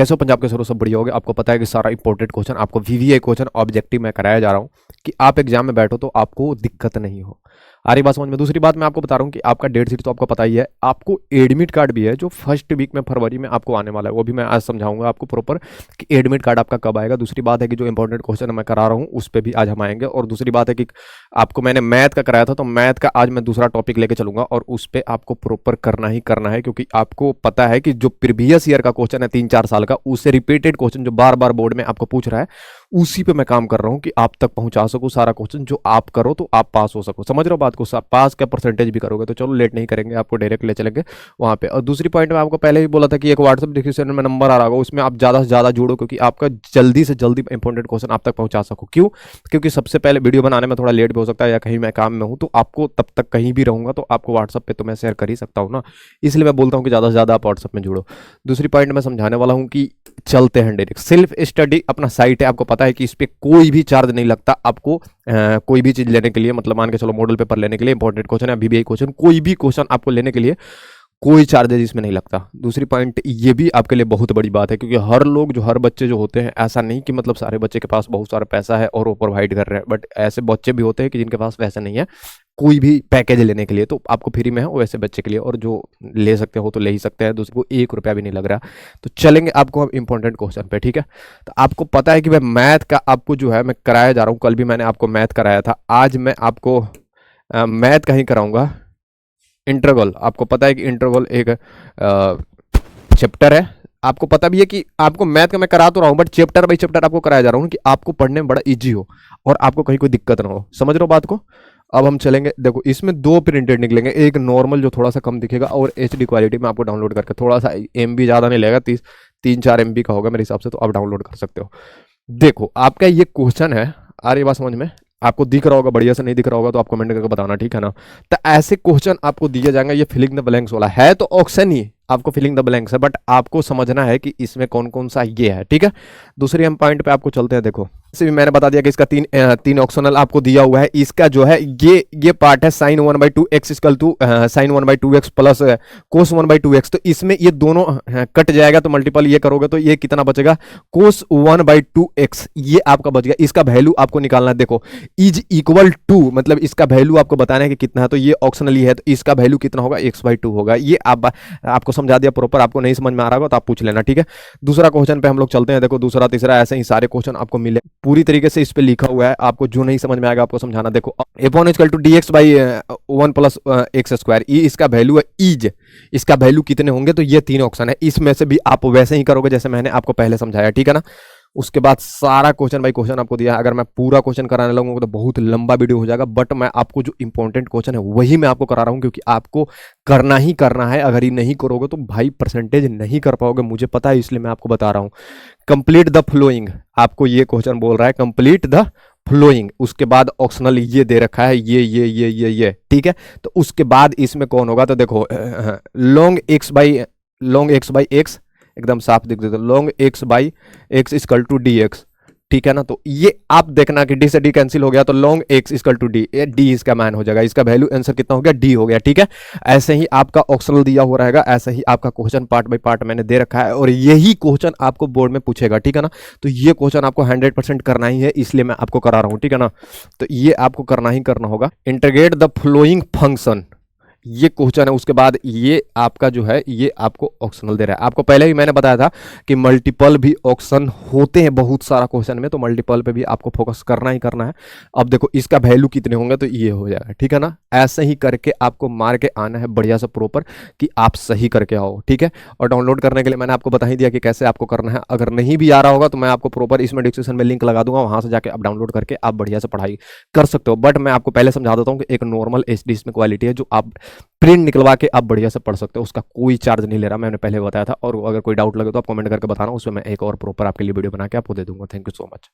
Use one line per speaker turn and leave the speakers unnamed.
कैसे हो पंजाब के सरों, सब बढ़िया हो गया। आपको पता है कि सारा इंपॉर्टेंट क्वेश्चन आपको वीवीआई क्वेश्चन ऑब्जेक्टिव में कराया जा रहा हूँ कि आप एग्जाम में बैठो तो आपको दिक्कत नहीं हो। आ रही बात समझ में। दूसरी बात मैं आपको बता रहा हूँ कि आपका डेट शीट तो आपको पता ही है, आपको एडमिट कार्ड भी है जो फर्स्ट वीक में फरवरी में आपको आने वाला है, वो भी मैं आज समझाऊंगा आपको प्रॉपर कि एडमिट कार्ड आपका कब आएगा। दूसरी बात है कि जो इंपॉर्टेंट क्वेश्चन मैं करा रहा हूँ उस पर भी आज हम आएंगे। और दूसरी बात है कि आपको मैंने मैथ का कराया था तो मैथ का आज मैं दूसरा टॉपिक लेके चलूंगा और उस पर आपको प्रॉपर करना ही करना है, क्योंकि आपको पता है कि जो प्रीवियस ईयर का क्वेश्चन है 3-4 साल का, उससे रिपीटेड क्वेश्चन जो बार बार बोर्ड में आपको पूछ रहा है उसी पे मैं काम कर रहा हूँ कि आप तक पहुंचा सकूं सारा क्वेश्चन, जो आप करो तो आप पास हो सको। समझ रहे हो बात को? पास का परसेंटेज भी करोगे। तो चलो लेट नहीं करेंगे, आपको डायरेक्ट ले चलेंगे वहां पे। और दूसरी पॉइंट में आपको पहले ही बोला था कि एक व्हाट्सएप डिस्क्रिप्शन में नंबर आ रहा होगा, उसमें आप ज्यादा से ज्यादा जुड़ो, क्योंकि आपका जल्दी से जल्दी इंपॉर्टेंट क्वेश्चन आप तक पहुंचा सको। क्यों? क्योंकि सबसे पहले वीडियो बनाने में थोड़ा लेट भी हो सकता है या कहीं मैं काम में हूं, तो आपको तब तक कहीं भी रहूंगा तो आपको व्हाट्सएप पे तो मैं शेयर कर ही सकता हूं ना, इसलिए मैं बोलता हूं कि ज्यादा से ज्यादा आप व्हाट्सएप में जुड़ो। दूसरी पॉइंट मैं समझाने वाला हूं कि चलते हैं डायरेक्ट। सेल्फ स्टडी अपना साइट है, आपको पता है कि इस पे कोई भी चार्ज नहीं लगता आपको कोई भी चीज लेने के लिए। मतलब मान के चलो मॉडल पेपर लेने के लिए, इंपॉर्टेंट क्वेश्चन या वीवीआई क्वेश्चन, कोई भी क्वेश्चन आपको लेने के लिए कोई चार्जेज इसमें नहीं लगता। दूसरी पॉइंट ये भी आपके लिए बहुत बड़ी बात है, क्योंकि हर लोग जो हर बच्चे जो होते हैं, ऐसा नहीं कि मतलब सारे बच्चे के पास बहुत सारा पैसा है और वो प्रोवाइड कर रहे हैं, बट ऐसे बच्चे भी होते हैं कि जिनके पास पैसा नहीं है कोई भी पैकेज लेने के लिए, तो आपको फ्री में है वैसे बच्चे के लिए, और जो ले सकते हो तो ले ही सकते हैं, दूसरे को 1 रुपया भी नहीं लग रहा। तो चलेंगे आपको अब इंपॉर्टेंट क्वेश्चन पे, ठीक है। तो आपको पता है कि भाई मैथ का आपको जो है मैं कराया जा रहा हूँ, कल भी मैंने आपको मैथ कराया था, आज मैं आपको मैथ का ही कराऊंगा। इंटरवल, आपको पता है कि इंटरवल एक चैप्टर है, आपको पता भी है कि आपको मैथ का मैं करा तो रहा हूं, बट चैप्टर बाई चैप्टर आपको कराया जा रहा हूं कि आपको पढ़ने में बड़ा इजी हो और आपको कहीं कोई दिक्कत ना हो। समझ रहे हो बात को? अब हम चलेंगे, देखो इसमें 2 प्रिंटेड निकलेंगे, एक नॉर्मल जो थोड़ा सा कम दिखेगा और एचडी क्वालिटी में आपको डाउनलोड करके, थोड़ा सा एमबी ज्यादा नहीं लगेगा, 3-4 एमबी का होगा मेरे हिसाब से, तो आप डाउनलोड कर सकते हो। देखो आपका ये क्वेश्चन है, आ रही बात समझ में? आपको दिख रहा होगा, बढ़िया से नहीं दिख रहा होगा तो आप कमेंट करके बताना, ठीक है ना। तो ऐसे क्वेश्चन आपको दिए जाएंगे, ये फिलिंग द ब्लैंक्स वाला है, तो ऑप्शन ही आपको फिलिंग द ब्लैंक्स है, बट आपको समझना है कि इसमें कौन कौन सा ये है, ठीक है। दूसरी हम पॉइंट पे आपको चलते हैं। देखो इसे भी मैंने बता दिया कि इसका तीन ऑप्शनल आपको दिया हुआ है। इसका जो है ये पार्ट है sine 1/2 x equal to sine 1/2 x plus cos 1/2 x, तो इसमें ये दोनों कट जाएगा, तो मल्टीपल ये करोगे तो ये कितना बचेगा, कोस 1/2 एक्स, ये आपका बच गया। इसका वैल्यू आपको निकालना है। देखो इज इक्वल टू, मतलब इसका वैल्यू आपको बताना है कि कितना है, तो ये ऑप्शनली है, तो इसका वैल्यू कितना होगा, x/2 होगा। ये आपको समझा दिया प्रॉपर, आपको नहीं समझ में आ रहा होगा तो आप पूछ लेना, ठीक है। दूसरा क्वेश्चन पे हम लोग चलते हैं। देखो दूसरा तीसरा ऐसे ही सारे क्वेश्चन आपको मिले पूरी तरीके से, इस पे लिखा हुआ है, आपको जो नहीं समझ में आएगा आपको समझाना। देखो f1 equal to dx/1 plus x square, ये इसका वैल्यू है इज, इसका वैल्यू कितने होंगे, तो ये 3 ऑप्शन है, इसमें से भी आप वैसे ही करोगे जैसे मैंने आपको पहले समझाया, ठीक है ना। उसके बाद सारा क्वेश्चन बाई क्वेश्चन आपको दिया है। अगर मैं पूरा क्वेश्चन कराने लगूंगा तो बहुत लंबा वीडियो हो जाएगा, बट मैं आपको जो इंपॉर्टेंट क्वेश्चन है वही मैं आपको करा रहा हूं, क्योंकि आपको करना ही करना है। अगर ये नहीं करोगे तो भाई परसेंटेज नहीं कर पाओगे, मुझे पता है, इसलिए मैं आपको बता रहा हूं। कंप्लीट द फ्लोइंग, आपको ये क्वेश्चन बोल रहा है कंप्लीट द फ्लोइंग, उसके बाद ऑप्शनल ये दे रखा है, ये, ठीक है। तो उसके बाद इसमें कौन होगा, तो देखो लॉन्ग एक्स बाई एक्स एकदम साफ दिख देता, long x by x equal to d x, ठीक है ना। तो ये आप देखना कि डी से डी कैंसिल हो गया, तो long x equal to d, d इसका मान हो जाएगा, इसका वैल्यू आंसर कितना हो गया, डी हो गया, ठीक है। ऐसे ही आपका ऑप्शनल दिया हो रहेगा, ऐसे ही आपका क्वेश्चन पार्ट बाय पार्ट मैंने दे रखा है, और यही क्वेश्चन आपको बोर्ड में पूछेगा, ठीक है ना। तो ये क्वेश्चन आपको 100% करना ही है, इसलिए मैं आपको करा रहा हूं, ठीक है ना। तो ये आपको करना ही करना होगा। इंटीग्रेट द फ्लोइंग फंक्शन, ये क्वेश्चन है। उसके बाद ये आपका जो है ये आपको ऑप्शनल दे रहा है। आपको पहले ही मैंने बताया था कि मल्टीपल भी ऑप्शन होते हैं बहुत सारा क्वेश्चन में, तो मल्टीपल पे भी आपको फोकस करना ही करना है। अब देखो इसका वैल्यू कितने होंगे, तो ये हो जाएगा, ठीक है ना। ऐसे ही करके आपको मार के आना है बढ़िया से प्रॉपर, कि आप सही करके आओ, ठीक है। और डाउनलोड करने के लिए मैंने आपको बता ही दिया कि कैसे आपको करना है। अगर नहीं भी आ रहा होगा तो मैं आपको प्रॉपर इसमें डिस्क्रिप्शन में लिंक लगा दूंगा, वहां से जाके आप डाउनलोड करके आप बढ़िया से पढ़ाई कर सकते हो। बट मैं आपको पहले समझा देता हूँ कि एक नॉर्मल एचडी इसमें क्वालिटी है, जो आप प्रिंट निकलवा के आप बढ़िया से पढ़ सकते हो, उसका कोई चार्ज नहीं ले रहा, मैंने पहले बताया था। और अगर कोई डाउट लगे तो आप कमेंट करके बताना, उसमें मैं एक और प्रॉपर आपके लिए वीडियो बना के आपको दे दूंगा। Thank you so much.